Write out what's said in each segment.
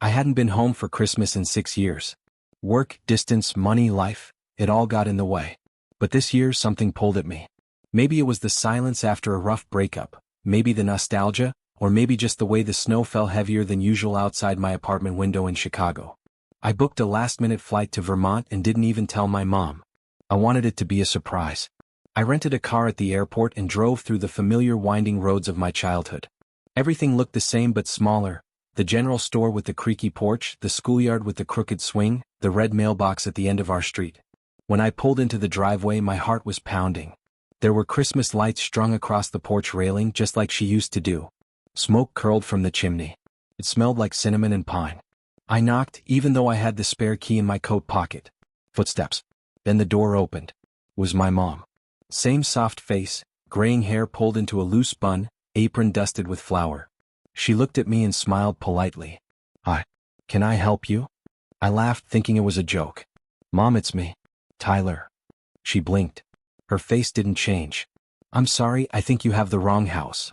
I hadn't been home for Christmas in 6 years. Work, distance, money, life, it all got in the way. But this year something pulled at me. Maybe it was the silence after a rough breakup, maybe the nostalgia, or maybe just the way the snow fell heavier than usual outside my apartment window in Chicago. I booked a last-minute flight to Vermont and didn't even tell my mom. I wanted it to be a surprise. I rented a car at the airport and drove through the familiar winding roads of my childhood. Everything looked the same but smaller: the general store with the creaky porch, the schoolyard with the crooked swing, the red mailbox at the end of our street. When I pulled into the driveway, my heart was pounding. There were Christmas lights strung across the porch railing just like she used to do. Smoke curled from the chimney. It smelled like cinnamon and pine. I knocked, even though I had the spare key in my coat pocket. Footsteps. Then the door opened. It was my mom. Same soft face, graying hair pulled into a loose bun, apron dusted with flour. She looked at me and smiled politely. "Hi. Can I help you?" I laughed, thinking it was a joke. "Mom, it's me. Tyler." She blinked. Her face didn't change. "I'm sorry, I think you have the wrong house."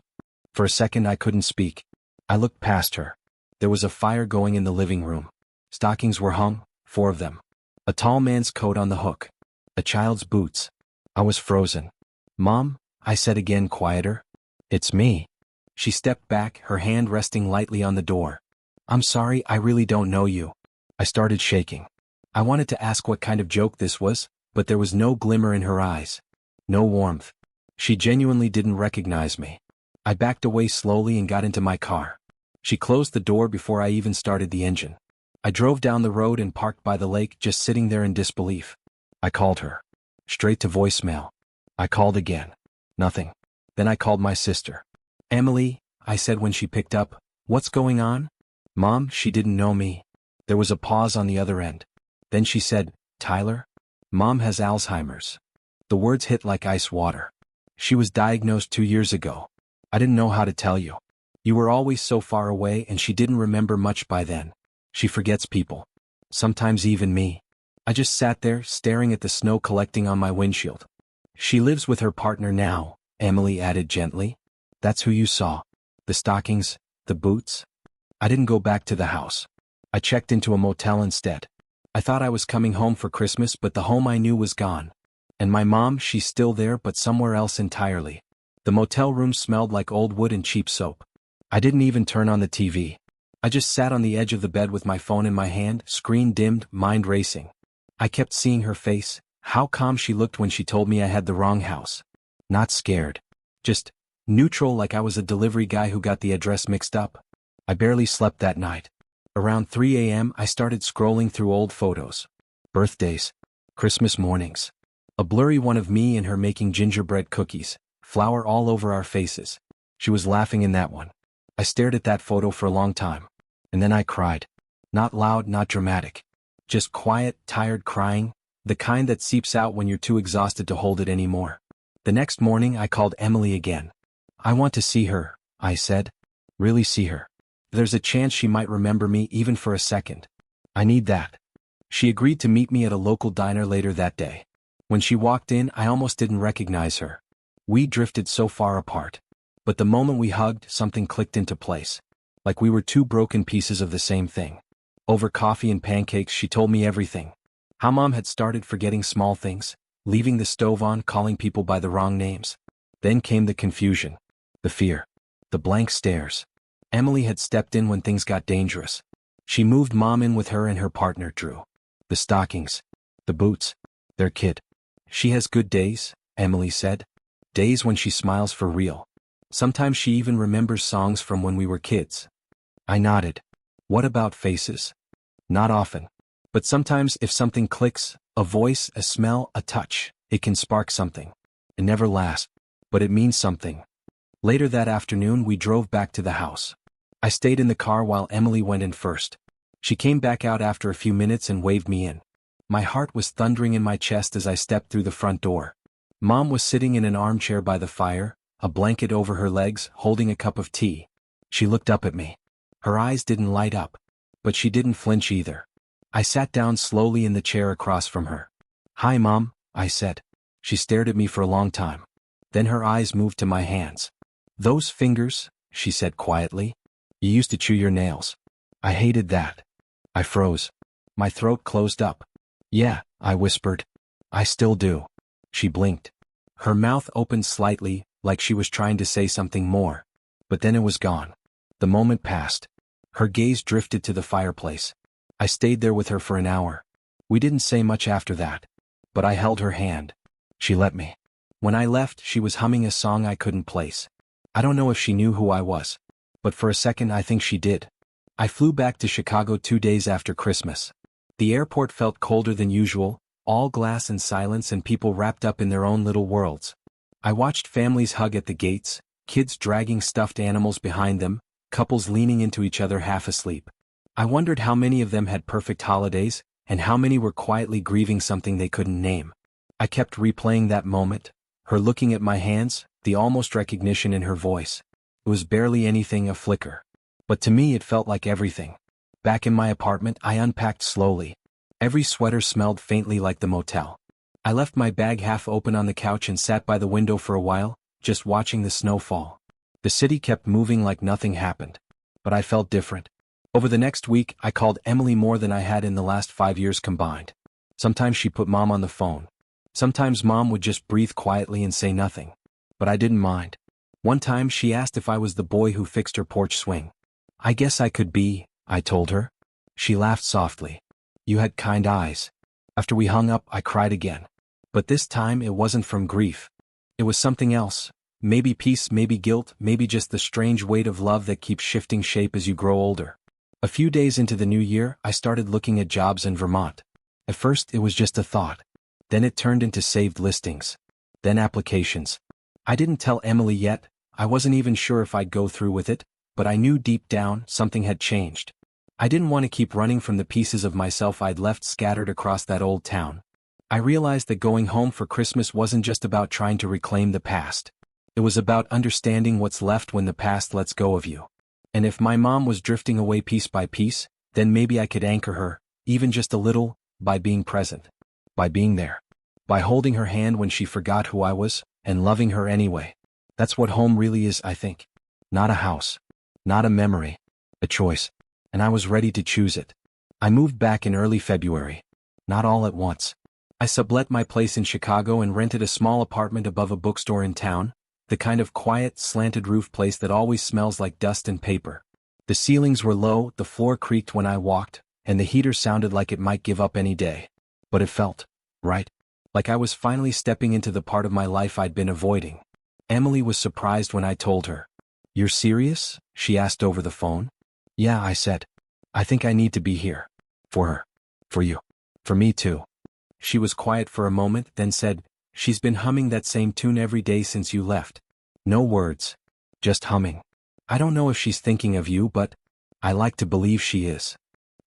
For a second I couldn't speak. I looked past her. There was a fire going in the living room. Stockings were hung, 4 of them. A tall man's coat on the hook. A child's boots. I was frozen. "Mom," I said again, quieter. "It's me." She stepped back, her hand resting lightly on the door. "I'm sorry, I really don't know you." I started shaking. I wanted to ask what kind of joke this was, but there was no glimmer in her eyes. No warmth. She genuinely didn't recognize me. I backed away slowly and got into my car. She closed the door before I even started the engine. I drove down the road and parked by the lake, just sitting there in disbelief. I called her. Straight to voicemail. I called again. Nothing. Then I called my sister. "Emily," I said when she picked up, "what's going on?" "Mom," she didn't know me. There was a pause on the other end. Then she said, "Tyler? Mom has Alzheimer's." The words hit like ice water. She was diagnosed 2 years ago. I didn't know how to tell you. You were always so far away, and she didn't remember much by then. She forgets people. Sometimes even me. I just sat there, staring at the snow collecting on my windshield. "She lives with her partner now," Emily added gently. "That's who you saw. The stockings, the boots." I didn't go back to the house. I checked into a motel instead. I thought I was coming home for Christmas, but the home I knew was gone. And my mom, she's still there, but somewhere else entirely. The motel room smelled like old wood and cheap soap. I didn't even turn on the TV. I just sat on the edge of the bed with my phone in my hand, screen dimmed, mind racing. I kept seeing her face, how calm she looked when she told me I had the wrong house. Not scared. Just neutral, like I was a delivery guy who got the address mixed up. I barely slept that night. Around 3 a.m. I started scrolling through old photos. Birthdays. Christmas mornings. A blurry one of me and her making gingerbread cookies, flour all over our faces. She was laughing in that one. I stared at that photo for a long time. And then I cried. Not loud, not dramatic. Just quiet, tired crying, the kind that seeps out when you're too exhausted to hold it anymore. The next morning I called Emily again. "I want to see her," I said. "Really see her. There's a chance she might remember me even for a second. I need that." She agreed to meet me at a local diner later that day. When she walked in, I almost didn't recognize her. We drifted so far apart. But the moment we hugged, something clicked into place. Like we were 2 broken pieces of the same thing. Over coffee and pancakes, she told me everything. How Mom had started forgetting small things, leaving the stove on, calling people by the wrong names. Then came the confusion. The fear. The blank stares. Emily had stepped in when things got dangerous. She moved Mom in with her and her partner, Drew. The stockings. The boots. Their kid. "She has good days," Emily said. "Days when she smiles for real. Sometimes she even remembers songs from when we were kids." I nodded. "What about faces?" "Not often. But sometimes if something clicks, a voice, a smell, a touch, it can spark something. It never lasts, but it means something." Later that afternoon we drove back to the house. I stayed in the car while Emily went in first. She came back out after a few minutes and waved me in. My heart was thundering in my chest as I stepped through the front door. Mom was sitting in an armchair by the fire, a blanket over her legs, holding a cup of tea. She looked up at me. Her eyes didn't light up, but she didn't flinch either. I sat down slowly in the chair across from her. "Hi, Mom," I said. She stared at me for a long time. Then her eyes moved to my hands. "Those fingers," she said quietly. "You used to chew your nails." I hated that. I froze. My throat closed up. Yeah, I whispered. I still do. She blinked. Her mouth opened slightly, like she was trying to say something more. But then it was gone. The moment passed. Her gaze drifted to the fireplace. I stayed there with her for an hour. We didn't say much after that. But I held her hand. She let me. When I left, she was humming a song I couldn't place. I don't know if she knew who I was. But for a second I think she did. I flew back to Chicago 2 days after Christmas. The airport felt colder than usual, all glass and silence and people wrapped up in their own little worlds. I watched families hug at the gates, kids dragging stuffed animals behind them, couples leaning into each other half asleep. I wondered how many of them had perfect holidays, and how many were quietly grieving something they couldn't name. I kept replaying that moment, her looking at my hands, the almost recognition in her voice. It was barely anything, a flicker. But to me it felt like everything. Back in my apartment, I unpacked slowly. Every sweater smelled faintly like the motel. I left my bag half open on the couch and sat by the window for a while, just watching the snow fall. The city kept moving like nothing happened. But I felt different. Over the next week, I called Emily more than I had in the last 5 years combined. Sometimes she put Mom on the phone. Sometimes Mom would just breathe quietly and say nothing. But I didn't mind. One time she asked if I was the boy who fixed her porch swing. I guess I could be, I told her. She laughed softly. You had kind eyes. After we hung up, I cried again. But this time it wasn't from grief. It was something else. Maybe peace, maybe guilt, maybe just the strange weight of love that keeps shifting shape as you grow older. A few days into the new year, I started looking at jobs in Vermont. At first, it was just a thought. Then it turned into saved listings. Then applications. I didn't tell Emily yet. I wasn't even sure if I'd go through with it, but I knew deep down something had changed. I didn't want to keep running from the pieces of myself I'd left scattered across that old town. I realized that going home for Christmas wasn't just about trying to reclaim the past. It was about understanding what's left when the past lets go of you. And if my mom was drifting away piece by piece, then maybe I could anchor her, even just a little, by being present. By being there. By holding her hand when she forgot who I was, and loving her anyway. That's what home really is, I think. Not a house. Not a memory. A choice. And I was ready to choose it. I moved back in early February. Not all at once. I sublet my place in Chicago and rented a small apartment above a bookstore in town, the kind of quiet, slanted roof place that always smells like dust and paper. The ceilings were low, the floor creaked when I walked, and the heater sounded like it might give up any day. But it felt right. Like I was finally stepping into the part of my life I'd been avoiding. Emily was surprised when I told her. You're serious? She asked over the phone. Yeah, I said. I think I need to be here. For her. For you. For me too. She was quiet for a moment, then said, She's been humming that same tune every day since you left. No words. Just humming. I don't know if she's thinking of you, but I like to believe she is.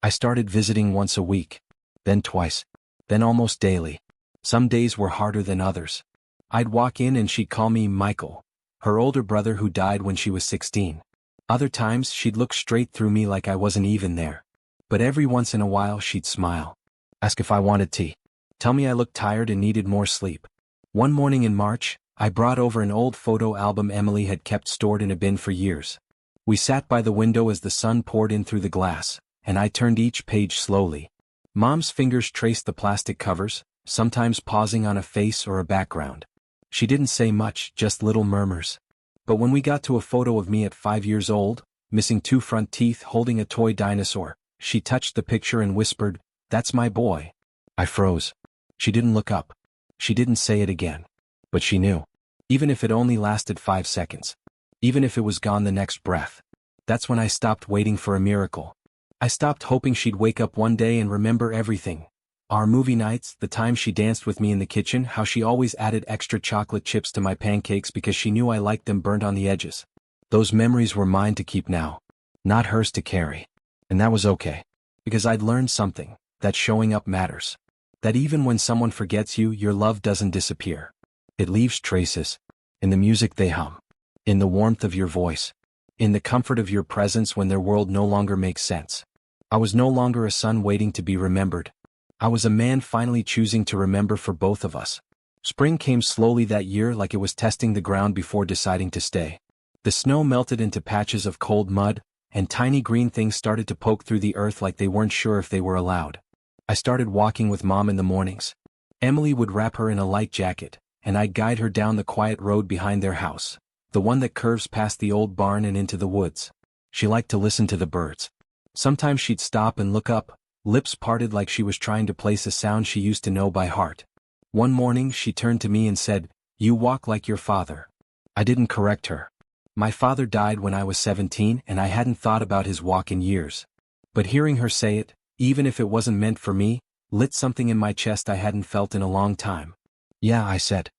I started visiting once a week. Then twice. Then almost daily. Some days were harder than others. I'd walk in and she'd call me Michael, her older brother who died when she was 16. Other times she'd look straight through me like I wasn't even there. But every once in a while she'd smile. Ask if I wanted tea. Tell me I looked tired and needed more sleep. One morning in March, I brought over an old photo album Emily had kept stored in a bin for years. We sat by the window as the sun poured in through the glass, and I turned each page slowly. Mom's fingers traced the plastic covers, sometimes pausing on a face or a background. She didn't say much, just little murmurs. But when we got to a photo of me at 5 years old, missing 2 front teeth holding a toy dinosaur, she touched the picture and whispered, "That's my boy." I froze. She didn't look up. She didn't say it again. But she knew. Even if it only lasted 5 seconds. Even if it was gone the next breath. That's when I stopped waiting for a miracle. I stopped hoping she'd wake up one day and remember everything. Our movie nights, the time she danced with me in the kitchen, how she always added extra chocolate chips to my pancakes because she knew I liked them burnt on the edges. Those memories were mine to keep now. Not hers to carry. And that was okay. Because I'd learned something, that showing up matters. That even when someone forgets you, your love doesn't disappear. It leaves traces. In the music they hum. In the warmth of your voice. In the comfort of your presence when their world no longer makes sense. I was no longer a son waiting to be remembered. I was a man finally choosing to remember for both of us. Spring came slowly that year like it was testing the ground before deciding to stay. The snow melted into patches of cold mud, and tiny green things started to poke through the earth like they weren't sure if they were allowed. I started walking with Mom in the mornings. Emily would wrap her in a light jacket, and I'd guide her down the quiet road behind their house, the one that curves past the old barn and into the woods. She liked to listen to the birds. Sometimes she'd stop and look up, lips parted like she was trying to place a sound she used to know by heart. One morning she turned to me and said, "You walk like your father." I didn't correct her. My father died when I was 17 and I hadn't thought about his walk in years. But hearing her say it, even if it wasn't meant for me, lit something in my chest I hadn't felt in a long time. "Yeah," I said.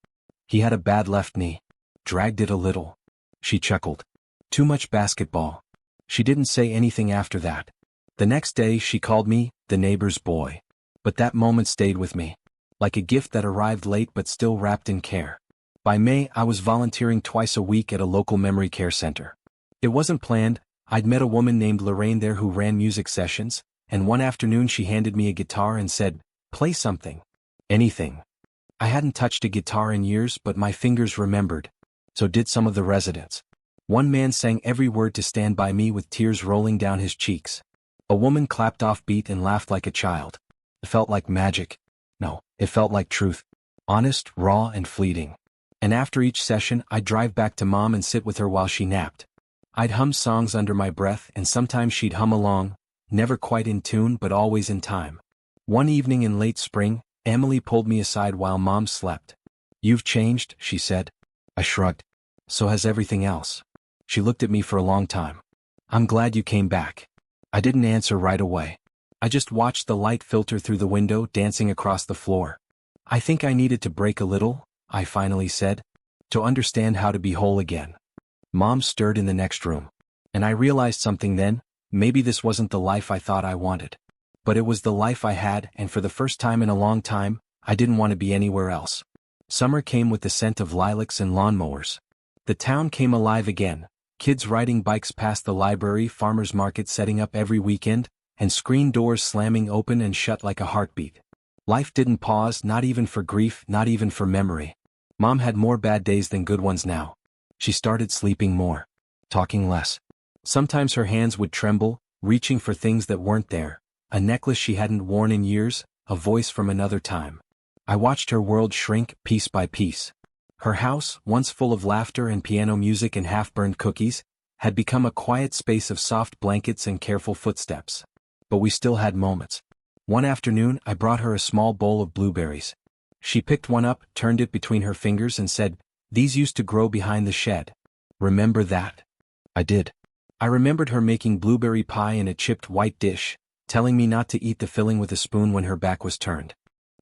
"He had a bad left knee. Dragged it a little." She chuckled. "Too much basketball." She didn't say anything after that. The next day she called me, the neighbor's boy. But that moment stayed with me, like a gift that arrived late but still wrapped in care. By May I was volunteering twice a week at a local memory care center. It wasn't planned. I'd met a woman named Lorraine there who ran music sessions, and one afternoon she handed me a guitar and said, "Play something." Anything. I hadn't touched a guitar in years but my fingers remembered. So did some of the residents. One man sang every word to Stand By Me with tears rolling down his cheeks. A woman clapped off beat and laughed like a child. It felt like magic. No, it felt like truth. Honest, raw, and fleeting. And after each session I'd drive back to Mom and sit with her while she napped. I'd hum songs under my breath and sometimes she'd hum along, never quite in tune but always in time. One evening in late spring, Emily pulled me aside while Mom slept. "You've changed," she said. I shrugged. "So has everything else." She looked at me for a long time. "I'm glad you came back." I didn't answer right away. I just watched the light filter through the window dancing across the floor. "I think I needed to break a little," I finally said, "to understand how to be whole again." Mom stirred in the next room. And I realized something then. Maybe this wasn't the life I thought I wanted. But it was the life I had, and for the first time in a long time, I didn't want to be anywhere else. Summer came with the scent of lilacs and lawnmowers. The town came alive again, kids riding bikes past the library, farmers market setting up every weekend, and screen doors slamming open and shut like a heartbeat. Life didn't pause, not even for grief, not even for memory. Mom had more bad days than good ones now. She started sleeping more, talking less. Sometimes her hands would tremble, reaching for things that weren't there, a necklace she hadn't worn in years, a voice from another time. I watched her world shrink piece by piece. Her house, once full of laughter and piano music and half-burned cookies, had become a quiet space of soft blankets and careful footsteps. But we still had moments. One afternoon I brought her a small bowl of blueberries. She picked one up, turned it between her fingers and said, "These used to grow behind the shed. Remember that?" I did. I remembered her making blueberry pie in a chipped white dish, telling me not to eat the filling with a spoon when her back was turned.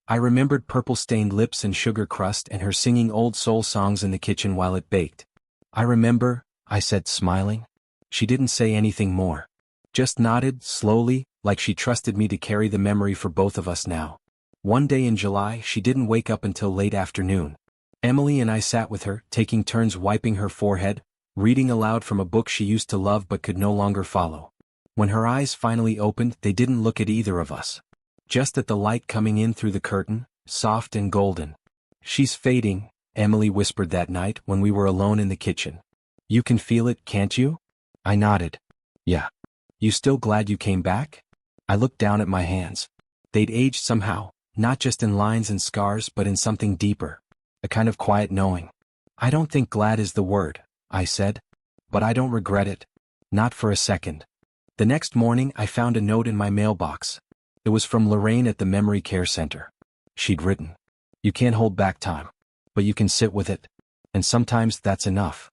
I remembered purple-stained lips and sugar crust and her singing old soul songs in the kitchen while it baked. "I remember," I said, smiling. She didn't say anything more. Just nodded, slowly, like she trusted me to carry the memory for both of us now. One day in July she didn't wake up until late afternoon. Emily and I sat with her, taking turns wiping her forehead, reading aloud from a book she used to love but could no longer follow. When her eyes finally opened, they didn't look at either of us. Just at the light coming in through the curtain, soft and golden. "She's fading," Emily whispered that night when we were alone in the kitchen. "You can feel it, can't you?" I nodded. "Yeah." "You still glad you came back?" I looked down at my hands. They'd aged somehow, not just in lines and scars but in something deeper. A kind of quiet knowing. "I don't think glad is the word," I said. "But I don't regret it. Not for a second." The next morning I found a note in my mailbox. It was from Lorraine at the Memory Care Center. She'd written, "You can't hold back time, but you can sit with it. And sometimes that's enough."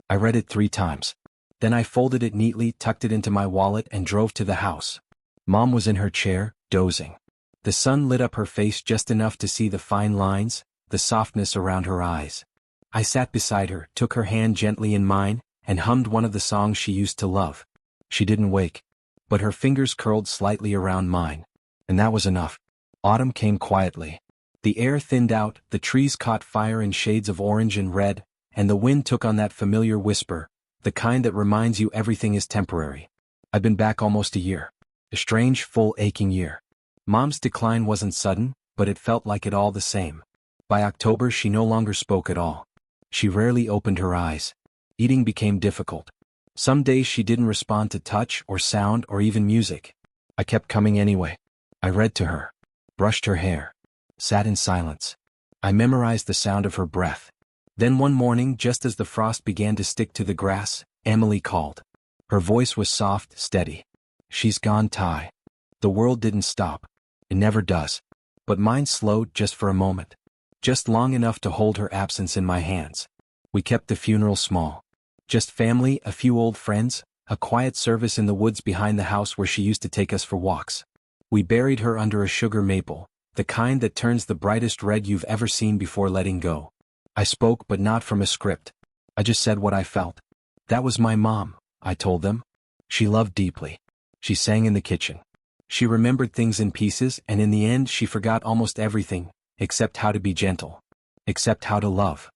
I read it 3 times. Then I folded it neatly, tucked it into my wallet and drove to the house. Mom was in her chair, dozing. The sun lit up her face just enough to see the fine lines, the softness around her eyes. I sat beside her, took her hand gently in mine, and hummed one of the songs she used to love. She didn't wake, but her fingers curled slightly around mine. And that was enough. Autumn came quietly. The air thinned out, the trees caught fire in shades of orange and red, and the wind took on that familiar whisper, the kind that reminds you everything is temporary. I'd been back almost a year. A strange, full, aching year. Mom's decline wasn't sudden, but it felt like it all the same. By October she no longer spoke at all. She rarely opened her eyes. Eating became difficult. Some days she didn't respond to touch or sound or even music. I kept coming anyway. I read to her, brushed her hair, sat in silence. I memorized the sound of her breath. Then one morning, just as the frost began to stick to the grass, Emily called. Her voice was soft, steady. "She's gone, Ty." The world didn't stop. It never does. But mine slowed just for a moment. Just long enough to hold her absence in my hands. We kept the funeral small. Just family, a few old friends, a quiet service in the woods behind the house where she used to take us for walks. We buried her under a sugar maple, the kind that turns the brightest red you've ever seen before letting go. I spoke, but not from a script. I just said what I felt. That was my mom, I told them. She loved deeply. She sang in the kitchen. She remembered things in pieces, and in the end she forgot almost everything, except how to be gentle. Except how to love.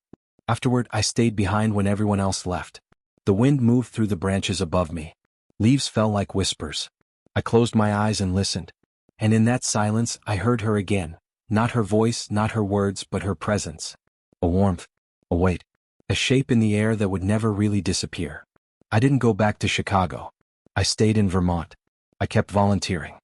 Afterward, I stayed behind when everyone else left. The wind moved through the branches above me. Leaves fell like whispers. I closed my eyes and listened. And in that silence, I heard her again. Not her voice, not her words, but her presence. A warmth. A weight. A shape in the air that would never really disappear. I didn't go back to Chicago. I stayed in Vermont. I kept volunteering.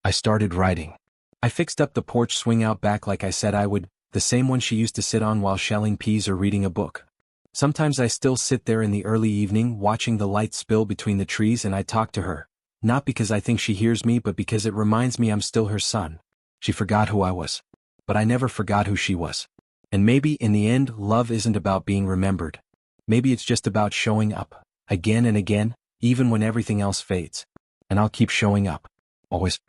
I started writing. I fixed up the porch swing out back like I said I would, the same one she used to sit on while shelling peas or reading a book. Sometimes I still sit there in the early evening watching the light spill between the trees and I talk to her, not because I think she hears me but because it reminds me I'm still her son. She forgot who I was. But I never forgot who she was. And maybe in the end, love isn't about being remembered. Maybe it's just about showing up, again and again, even when everything else fades. And I'll keep showing up. Always.